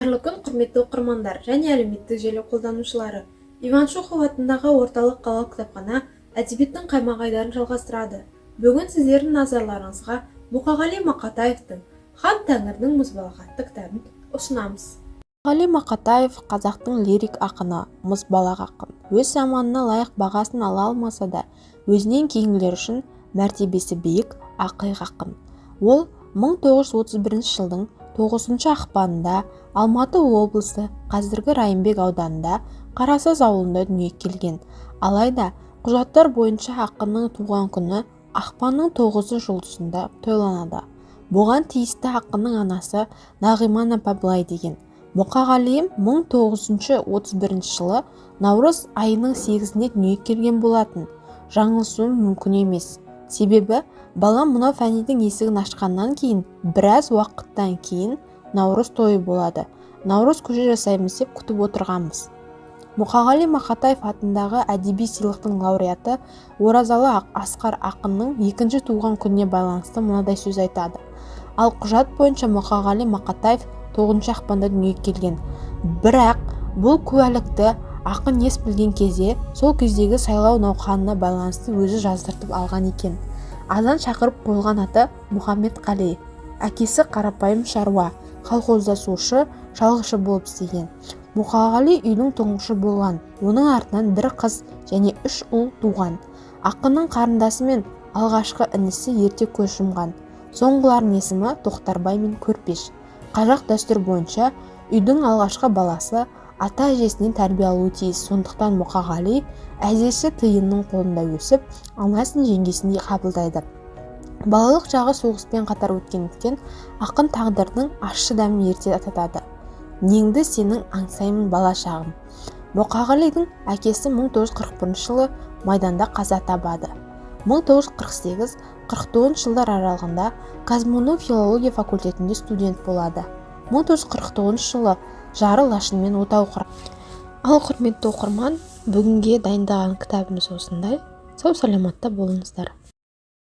Қайырлы күн, құрметті оқырмандар және әлеуметтік желі қолданушылары. Иван Шухов атындағы орталық қалалық кітапхана әдебиеттің қаймақ-айдарын жалғастырады. Бүгін сіздердің назарларыңызға Мұқағали Мақатаевтың «Хан Тәңірдің мұзбалағы» атты кітабын ұсынамыз. Мұқағали Мақатаев қазақтың лирик ақыны, мұзбалақ ақын. Өз заманына лайық бағасын ала алмаса да, өзінен кейінгілер үшін мәртебесі биік ақиық ақын. Ол 1931 жылдың 9 ақпанында Алматы облысы қазіргі Райымбек ауданында Қарасаз ауылында дүниеге келген. Алайда құжаттар бойынша ақынның туған күні ақпанның 9 жұлдызында тойланады. Бұған тиісті ақынның анасы Нағиман апа былай деген: Мұқағалиым 1931 жылы наурыз айының 8-інде дүниеге келген болатын. Жаңылысуым мүмкін емес. Себебі балам мынау фәнидің есігін ашқаннан кейін біраз уақыттан кейін наурыз тойы болады. Наурыз көже жасаймыз деп күтіп отырғанбыз. Мұқағали Мақатаев атындағы әдеби сыйлықтың лауреаты Оразалы Асқар ақынның 2 туған күніне байланысты мынадай сөз айтады. Ал құжат бойынша Мұқағали Мақатаев 9 ақпанда дүниеге келген. Бірақ бұл куәлікті ақын ес білген кезде сол кездегі сайлау науқанына байланысты өзі жаздыртып алған екен. Азан шақырып қойылған аты Мұхаммед Қали. Әкесі қарапайым шаруа, колхоздасушы, шалғышы болып істеген. Мұқағали үйдің тұңғышы болған. Оның артынан бір қыз және 3 ұл туған. Ақынның қарындасы мен алғашқы інісі ерте көз жұмған. Соңғылардың есімі Тоқтарбай мен Көрпеш. Қазақ дәстүр бойынша үйдің алғашқы баласы ата-әжесінен тәрбие алуы тиіс. Сондықтан Мұқағали әжесі тиынның қолында өсіп, анасын жеңгесіндей қабылдайды. Балалық жағы соғыспен қатар өткендіктен ақын тағдырдың ащы дәмін ерте татады. Неңді сенің аңсаймын бала шағым. Мұқағалидың әкесі 1941 жылы майданда қаза табады. 1948-49 жылдар аралығында Казму-ның филология факультетінде студент болады. 1949 жылы жары лашынмен отау құрады. Ал құрметті оқырман, бүгінге дайындаған кітабымыз осындай. Сау саламатта болыңыздар.